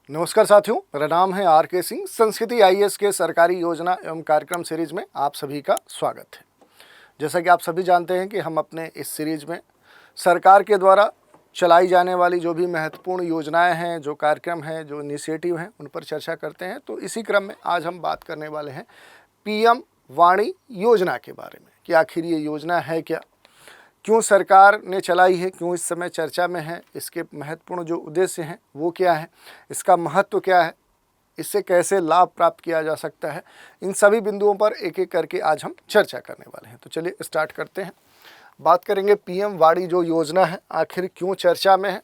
नमस्कार साथियों, मेरा नाम है आर के सिंह। संस्कृति आईएएस के सरकारी योजना एवं कार्यक्रम सीरीज में आप सभी का स्वागत है। जैसा कि आप सभी जानते हैं कि हम अपने इस सीरीज में सरकार के द्वारा चलाई जाने वाली जो भी महत्वपूर्ण योजनाएं हैं, जो कार्यक्रम हैं, जो इनिशिएटिव हैं, उन पर चर्चा करते हैं। तो इसी क्रम में आज हम बात करने वाले हैं पीएम वाणी योजना के बारे में कि आखिर ये योजना है क्या, क्यों सरकार ने चलाई है, क्यों इस समय चर्चा में है, इसके महत्वपूर्ण जो उद्देश्य हैं वो क्या है, इसका महत्व क्या है, इससे कैसे लाभ प्राप्त किया जा सकता है, इन सभी बिंदुओं पर एक एक करके आज हम चर्चा करने वाले हैं। तो चलिए स्टार्ट करते हैं। बात करेंगे पीएम वाणी जो योजना है आखिर क्यों चर्चा में है।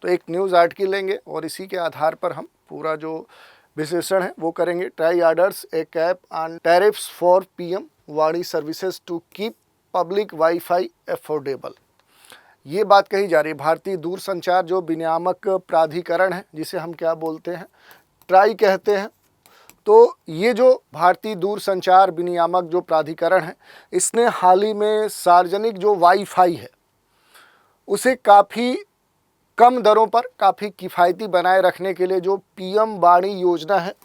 तो एक न्यूज़ आर्टिकल लेंगे और इसी के आधार पर हम पूरा जो विश्लेषण है वो करेंगे। TRAI orders a cap on tariffs for PM वाणी services to keep public WiFi affordable. ये बात कही जा रही है। भारतीय दूरसंचार जो विनियामक प्राधिकरण है, जिसे हम क्या बोलते हैं, ट्राई कहते हैं। तो ये जो भारतीय दूरसंचार विनियामक जो प्राधिकरण है, इसने हाल ही में सार्वजनिक जो वाईफाई है उसे काफ़ी कम दरों पर काफ़ी किफ़ायती बनाए रखने के लिए जो पीएम वाणी योजना है,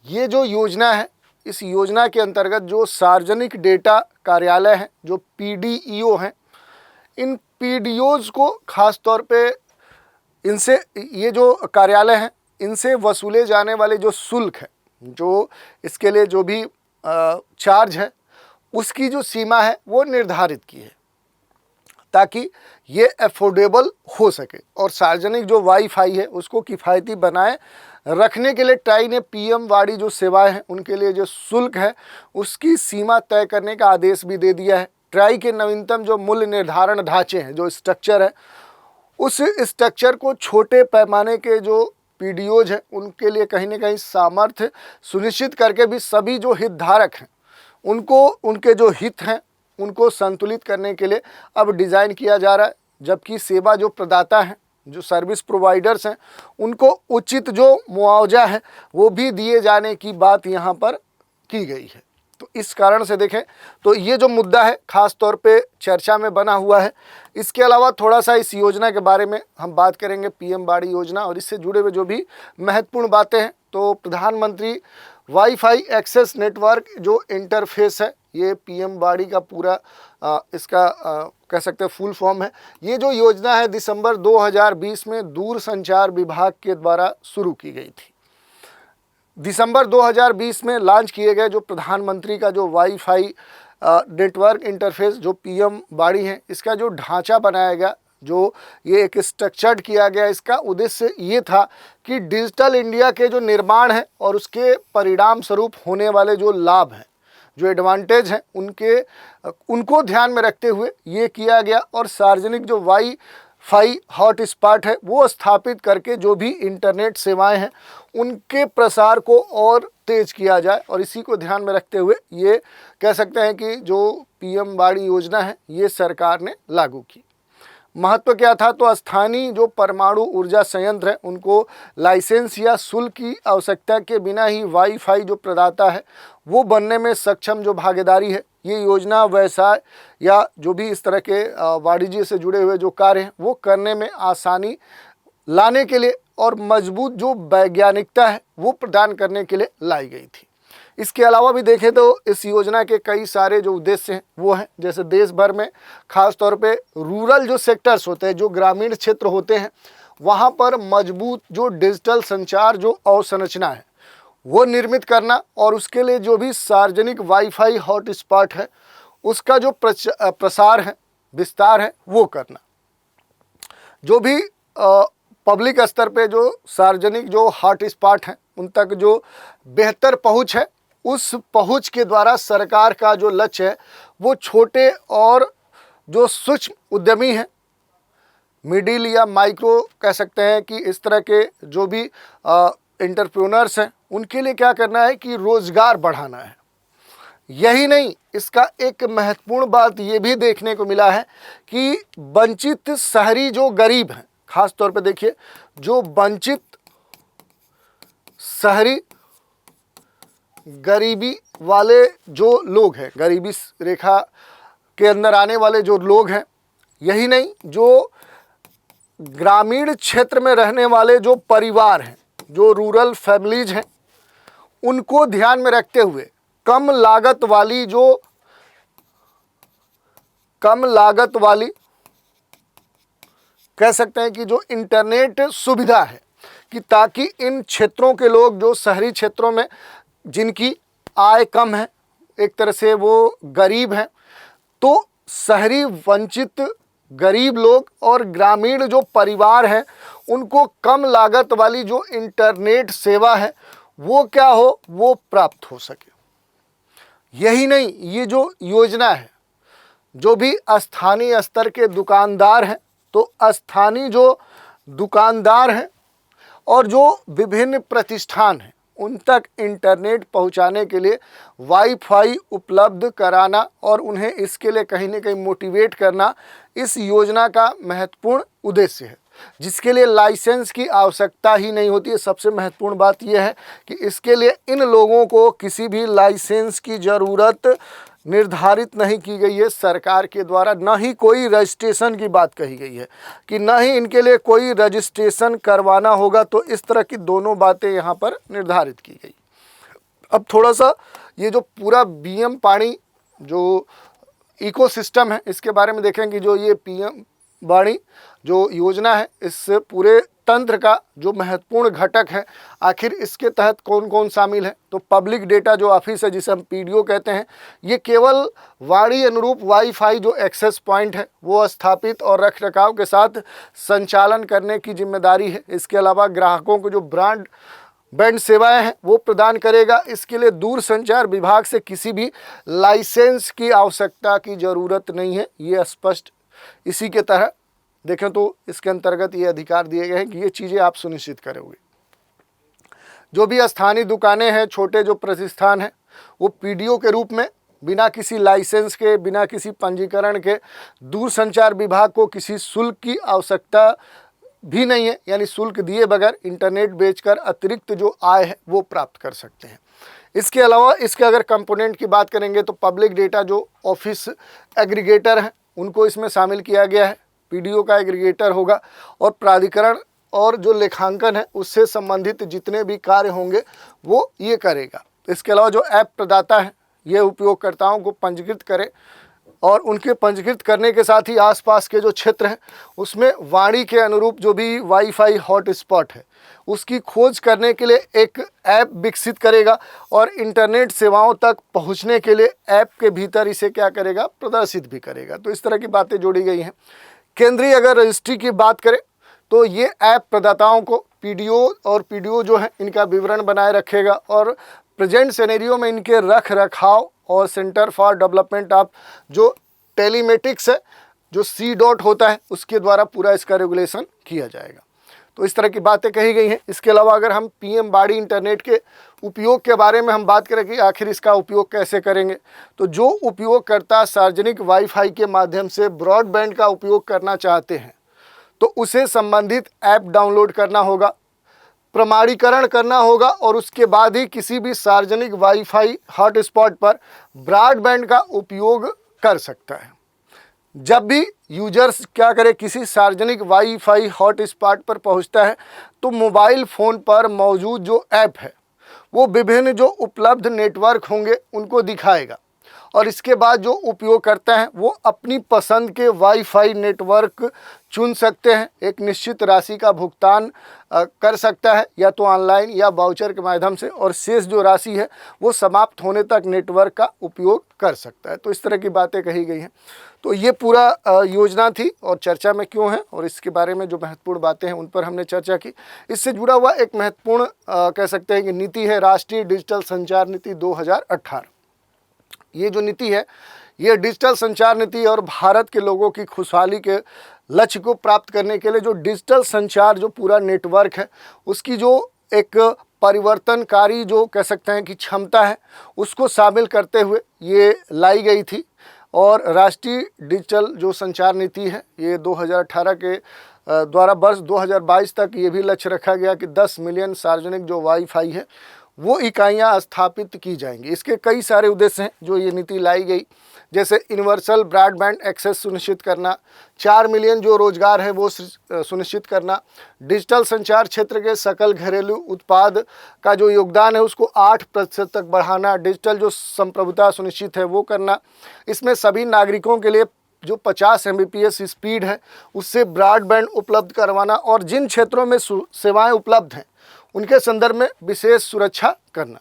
ये जो योजना है, इस योजना के अंतर्गत जो सार्वजनिक डेटा कार्यालय हैं, जो पीडीईओ हैं, इन पीडीओज़ को ख़ास तौर पे इनसे ये जो कार्यालय हैं इनसे वसूले जाने वाले जो शुल्क है, जो इसके लिए जो भी चार्ज है, उसकी जो सीमा है वो निर्धारित की है ताकि ये अफोर्डेबल हो सके और सार्वजनिक जो वाईफाई है उसको किफ़ायती बनाए रखने के लिए ट्राई ने पीएम वाणी जो सेवाएं हैं उनके लिए जो शुल्क है उसकी सीमा तय करने का आदेश भी दे दिया है। ट्राई के नवीनतम जो मूल्य निर्धारण ढांचे हैं, जो स्ट्रक्चर है, उस स्ट्रक्चर को छोटे पैमाने के जो पीडीओज हैं उनके लिए कहीं ना कहीं सामर्थ्य सुनिश्चित करके भी सभी जो हितधारक हैं उनको उनके जो हित हैं उनको संतुलित करने के लिए अब डिज़ाइन किया जा रहा है। जबकि सेवा जो प्रदाता हैं, जो सर्विस प्रोवाइडर्स हैं, उनको उचित जो मुआवजा है वो भी दिए जाने की बात यहाँ पर की गई है। तो इस कारण से देखें तो ये जो मुद्दा है ख़ास तौर पे चर्चा में बना हुआ है। इसके अलावा थोड़ा सा इस योजना के बारे में हम बात करेंगे, पीएम वाणी योजना और इससे जुड़े हुए जो भी महत्वपूर्ण बातें हैं। तो प्रधानमंत्री वाईफाई एक्सेस नेटवर्क जो इंटरफेस है, ये पीएम वाणी का पूरा इसका कह सकते हैं फुल फॉर्म है। ये जो योजना है दिसंबर 2020 में दूरसंचार विभाग के द्वारा शुरू की गई थी। दिसंबर 2020 में लॉन्च किए गए जो प्रधानमंत्री का जो वाईफाई नेटवर्क इंटरफेस जो पीएम वाणी है, इसका जो ढांचा बनाया गया, जो ये एक स्ट्रक्चर्ड किया गया, इसका उद्देश्य ये था कि डिजिटल इंडिया के जो निर्माण है और उसके परिणाम स्वरूप होने वाले जो लाभ हैं, जो एडवांटेज हैं, उनको ध्यान में रखते हुए ये किया गया। और सार्वजनिक जो वाईफाई हॉटस्पॉट है वो स्थापित करके जो भी इंटरनेट सेवाएं हैं उनके प्रसार को और तेज किया जाए। और इसी को ध्यान में रखते हुए ये कह सकते हैं कि जो पीएम वाणी योजना है ये सरकार ने लागू की। महत्व क्या था? तो स्थानीय जो परमाणु ऊर्जा संयंत्र है उनको लाइसेंस या शुल्क की आवश्यकता के बिना ही वाईफाई जो प्रदाता है वो बनने में सक्षम जो भागीदारी है, ये योजना व्यवसाय या जो भी इस तरह के वाणिज्य से जुड़े हुए जो कार्य हैं वो करने में आसानी लाने के लिए और मजबूत जो वैज्ञानिकता है वो प्रदान करने के लिए लाई गई थी। इसके अलावा भी देखें तो इस योजना के कई सारे जो उद्देश्य हैं वो हैं, जैसे देश भर में खास तौर पे रूरल जो सेक्टर्स होते हैं, जो ग्रामीण क्षेत्र होते हैं, वहाँ पर मजबूत जो डिजिटल संचार जो अवसंरचना है वो निर्मित करना और उसके लिए जो भी सार्वजनिक वाईफाई हॉटस्पॉट है उसका जो प्रसार है, विस्तार है, वो करना। जो भी पब्लिक स्तर पे जो सार्वजनिक जो हॉटस्पॉट हैं उन तक जो बेहतर पहुंच है, उस पहुंच के द्वारा सरकार का जो लक्ष्य है वो छोटे और जो सूक्ष्म उद्यमी हैं, मिडिल या माइक्रो कह सकते हैं कि इस तरह के जो भी एंटरप्रेन्योर्स हैं उनके लिए क्या करना है कि रोज़गार बढ़ाना है। यही नहीं, इसका एक महत्वपूर्ण बात ये भी देखने को मिला है कि वंचित शहरी जो गरीब हैं, खास तौर पे देखिए जो वंचित शहरी गरीबी वाले जो लोग हैं, गरीबी रेखा के अंदर आने वाले जो लोग हैं, यही नहीं जो ग्रामीण क्षेत्र में रहने वाले जो परिवार हैं, जो रूरल फैमिलीज हैं उनको ध्यान में रखते हुए कम लागत वाली कह सकते हैं कि जो इंटरनेट सुविधा है, कि ताकि इन क्षेत्रों के लोग जो शहरी क्षेत्रों में जिनकी आय कम है, एक तरह से वो गरीब हैं, तो शहरी वंचित गरीब लोग और ग्रामीण जो परिवार हैं उनको कम लागत वाली जो इंटरनेट सेवा है वो क्या हो, वो प्राप्त हो सके। यही नहीं, ये जो योजना है, जो भी स्थानीय स्तर के दुकानदार हैं, तो स्थानीय जो दुकानदार हैं और जो विभिन्न प्रतिष्ठान हैं उन तक इंटरनेट पहुंचाने के लिए वाईफाई उपलब्ध कराना और उन्हें इसके लिए कहीं ना कहीं मोटिवेट करना इस योजना का महत्वपूर्ण उद्देश्य है, जिसके लिए लाइसेंस की आवश्यकता ही नहीं होती है। सबसे महत्वपूर्ण बात यह है कि इसके लिए इन लोगों को किसी भी लाइसेंस की ज़रूरत निर्धारित नहीं की गई है सरकार के द्वारा, न ही कोई रजिस्ट्रेशन की बात कही गई है कि न ही इनके लिए कोई रजिस्ट्रेशन करवाना होगा। तो इस तरह की दोनों बातें यहाँ पर निर्धारित की गई। अब थोड़ा सा ये जो पूरा बीएम पाणी जो इकोसिस्टम है इसके बारे में देखें कि जो ये पीएम वाणी जो योजना है इस पूरे तंत्र का जो महत्वपूर्ण घटक है, आखिर इसके तहत कौन कौन शामिल है। तो पब्लिक डेटा जो ऑफिस है जिसे हम पीडीओ कहते हैं, ये केवल वाणी अनुरूप वाईफाई जो एक्सेस पॉइंट है वो स्थापित और रखरखाव के साथ संचालन करने की जिम्मेदारी है। इसके अलावा ग्राहकों को जो ब्रॉडबैंड सेवाएं हैं वो प्रदान करेगा। इसके लिए दूरसंचार विभाग से किसी भी लाइसेंस की आवश्यकता की ज़रूरत नहीं है, ये स्पष्ट इसी के तरह देखें तो इसके अंतर्गत ये अधिकार दिए गए हैं कि ये चीज़ें आप सुनिश्चित करोगे। जो भी स्थानीय दुकानें हैं, छोटे जो प्रतिष्ठान हैं, वो पीडीओ के रूप में बिना किसी लाइसेंस के, बिना किसी पंजीकरण के दूरसंचार विभाग को किसी शुल्क की आवश्यकता भी नहीं है, यानी शुल्क दिए बगैर इंटरनेट बेचकर अतिरिक्त जो आय है वो प्राप्त कर सकते हैं। इसके अलावा इसके अगर कंपोनेंट की बात करेंगे तो पब्लिक डेटा जो ऑफिस एग्रीगेटर हैं उनको इसमें शामिल किया गया है। पीडीओ का एग्रीगेटर होगा और प्राधिकरण और जो लेखांकन है उससे संबंधित जितने भी कार्य होंगे वो ये करेगा। इसके अलावा जो ऐप प्रदाता है ये उपयोगकर्ताओं को पंजीकृत करे और उनके पंजीकृत करने के साथ ही आसपास के जो क्षेत्र हैं उसमें वाणी के अनुरूप जो भी वाईफाई हॉटस्पॉट है उसकी खोज करने के लिए एक ऐप विकसित करेगा और इंटरनेट सेवाओं तक पहुंचने के लिए ऐप के भीतर इसे क्या करेगा, प्रदर्शित भी करेगा। तो इस तरह की बातें जोड़ी गई हैं। केंद्रीय अगर रजिस्ट्री की बात करें तो ये ऐप प्रदाताओं को पीडीओ जो है इनका विवरण बनाए रखेगा और प्रेजेंट सिनेरियो में इनके रख रखाव और सेंटर फॉर डेवलपमेंट ऑफ जो टेलीमेटिक्स है, जो C होता है, उसके द्वारा पूरा इसका रेगुलेशन किया जाएगा। तो इस तरह की बातें कही गई हैं। इसके अलावा अगर हम पीएम वाणी इंटरनेट के उपयोग के बारे में हम बात करें कि आखिर इसका उपयोग कैसे करेंगे, तो जो उपयोगकर्ता सार्वजनिक वाईफाई के माध्यम से ब्रॉडबैंड का उपयोग करना चाहते हैं तो उसे संबंधित ऐप डाउनलोड करना होगा, प्रमाणीकरण करना होगा और उसके बाद ही किसी भी सार्वजनिक वाईफाई हॉटस्पॉट पर ब्रॉडबैंड का उपयोग कर सकता है। जब भी यूजर्स क्या करे, किसी सार्वजनिक वाईफाई हॉटस्पॉट पर पहुंचता है तो मोबाइल फ़ोन पर मौजूद जो ऐप है वो विभिन्न जो उपलब्ध नेटवर्क होंगे उनको दिखाएगा और इसके बाद जो उपयोग करते हैं वो अपनी पसंद के वाईफाई नेटवर्क चुन सकते हैं। एक निश्चित राशि का भुगतान कर सकता है या तो ऑनलाइन या वाउचर के माध्यम से, और शेष जो राशि है वो समाप्त होने तक नेटवर्क का उपयोग कर सकता है। तो इस तरह की बातें कही गई हैं। तो ये पूरा योजना थी और चर्चा में क्यों है और इसके बारे में जो महत्वपूर्ण बातें हैं उन पर हमने चर्चा की। इससे जुड़ा हुआ एक महत्वपूर्ण कह सकते हैं कि नीति है राष्ट्रीय डिजिटल संचार नीति 2018। ये जो नीति है ये डिजिटल संचार नीति और भारत के लोगों की खुशहाली के लक्ष्य को प्राप्त करने के लिए जो डिजिटल संचार जो पूरा नेटवर्क है उसकी जो एक परिवर्तनकारी जो कह सकते हैं कि क्षमता है उसको शामिल करते हुए ये लाई गई थी। और राष्ट्रीय डिजिटल जो संचार नीति है ये 2018 के द्वारा वर्ष 2022 तक ये भी लक्ष्य रखा गया कि 10 मिलियन सार्वजनिक जो वाईफाई है वो इकाइयाँ स्थापित की जाएंगी। इसके कई सारे उद्देश्य हैं जो ये नीति लाई गई, जैसे यूनिवर्सल ब्रॉडबैंड एक्सेस सुनिश्चित करना, 4 मिलियन जो रोजगार है वो सुनिश्चित करना, डिजिटल संचार क्षेत्र के सकल घरेलू उत्पाद का जो योगदान है उसको 8% तक बढ़ाना, डिजिटल जो संप्रभुता सुनिश्चित है वो करना, इसमें सभी नागरिकों के लिए जो 50 Mbps स्पीड है उससे ब्रॉडबैंड उपलब्ध करवाना और जिन क्षेत्रों में सेवाएं उपलब्ध हैं उनके संदर्भ में विशेष सुरक्षा करना,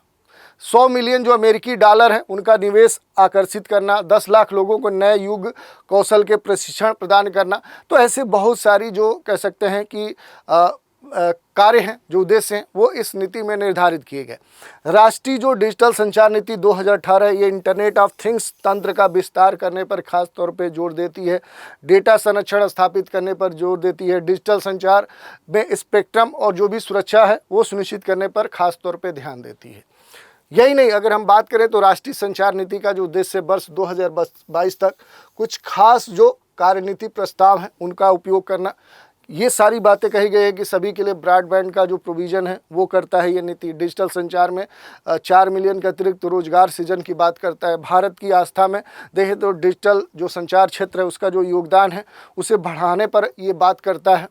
100 मिलियन जो अमेरिकी डॉलर है उनका निवेश आकर्षित करना, 10 लाख लोगों को नए युग कौशल के प्रशिक्षण प्रदान करना। तो ऐसे बहुत सारी जो कह सकते हैं कि कार्य हैं, जो उद्देश्य हैं, वो इस नीति में निर्धारित किए गए। राष्ट्रीय जो डिजिटल संचार नीति 2018 ये इंटरनेट ऑफ थिंग्स तंत्र का विस्तार करने पर खास तौर पे जोर देती है, डेटा संरक्षण स्थापित करने पर जोर देती है, डिजिटल संचार में स्पेक्ट्रम और जो भी सुरक्षा है वो सुनिश्चित करने पर खास तौर पे ध्यान देती है। यही नहीं, अगर हम बात करें तो राष्ट्रीय संचार नीति का जो उद्देश्य वर्ष 2022 तक कुछ खास जो कार्यनीति प्रस्ताव हैं उनका उपयोग करना, ये सारी बातें कही गई है कि सभी के लिए ब्रॉडबैंड का जो प्रोविज़न है वो करता है ये नीति। डिजिटल संचार में 4 मिलियन के अतिरिक्त रोजगार सृजन की बात करता है। भारत की आस्था में देखें तो डिजिटल जो संचार क्षेत्र है उसका जो योगदान है उसे बढ़ाने पर ये बात करता है।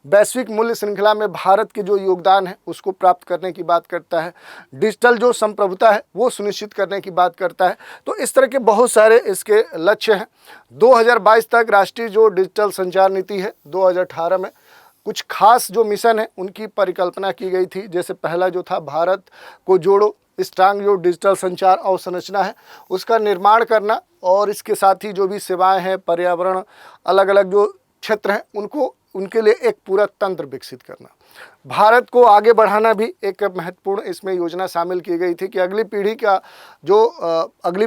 वैश्विक मूल्य श्रृंखला में भारत के जो योगदान है उसको प्राप्त करने की बात करता है। डिजिटल जो संप्रभुता है वो सुनिश्चित करने की बात करता है। तो इस तरह के बहुत सारे इसके लक्ष्य हैं। 2022 तक राष्ट्रीय जो डिजिटल संचार नीति है 2018 में कुछ खास जो मिशन है उनकी परिकल्पना की गई थी। जैसे पहला जो था भारत को जोड़ो, स्ट्रांग जो डिजिटल संचार अवसंरचना है उसका निर्माण करना और इसके साथ ही जो भी सेवाएं हैं, पर्यावरण, अलग अलग जो क्षेत्र हैं उनके लिए एक पूरा तंत्र विकसित करना। भारत को आगे बढ़ाना भी एक महत्वपूर्ण इसमें योजना शामिल की गई थी कि अगली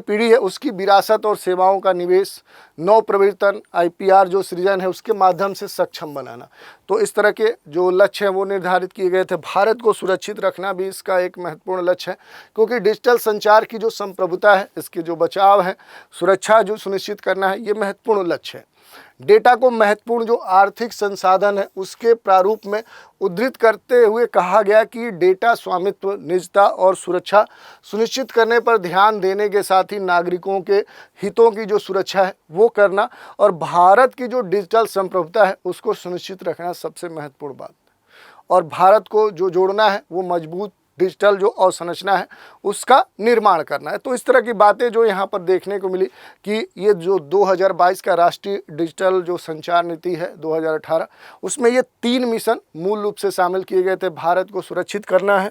पीढ़ी है उसकी विरासत और सेवाओं का निवेश, नव प्रवर्तन, IPR जो सृजन है उसके माध्यम से सक्षम बनाना। तो इस तरह के जो लक्ष्य हैं वो निर्धारित किए गए थे। भारत को सुरक्षित रखना भी इसका एक महत्वपूर्ण लक्ष्य है, क्योंकि डिजिटल संचार की जो संप्रभुता है, इसके जो बचाव है, सुरक्षा जो सुनिश्चित करना है, ये महत्वपूर्ण लक्ष्य है। डेटा को महत्वपूर्ण जो आर्थिक संसाधन है उसके प्रारूप में उद्धृत करते हुए कहा गया कि डेटा स्वामित्व, निजता और सुरक्षा सुनिश्चित करने पर ध्यान देने के साथ ही नागरिकों के हितों की जो सुरक्षा है वो करना और भारत की जो डिजिटल संप्रभुता है उसको सुनिश्चित रखना सबसे महत्वपूर्ण बात। और भारत को जो जोड़ना है वो मजबूत डिजिटल जो अवसंरचना है उसका निर्माण करना है। तो इस तरह की बातें जो यहाँ पर देखने को मिली कि ये जो 2022 का राष्ट्रीय डिजिटल जो संचार नीति है 2018, उसमें ये 3 मिशन मूल रूप से शामिल किए गए थे। भारत को सुरक्षित करना है,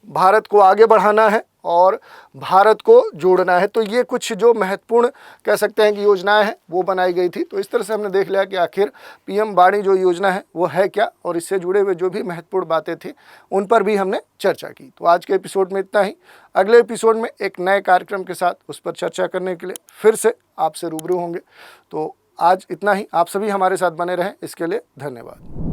भारत को आगे बढ़ाना है और भारत को जोड़ना है। तो ये कुछ जो महत्वपूर्ण कह सकते हैं कि योजनाएं हैं वो बनाई गई थी। तो इस तरह से हमने देख लिया कि आखिर PM वाणी जो योजना है वो है क्या और इससे जुड़े हुए जो भी महत्वपूर्ण बातें थी उन पर भी हमने चर्चा की। तो आज के एपिसोड में इतना ही। अगले एपिसोड में एक नए कार्यक्रम के साथ उस पर चर्चा करने के लिए फिर से आपसे रूबरू होंगे। तो आज इतना ही। आप सभी हमारे साथ बने रहें, इसके लिए धन्यवाद।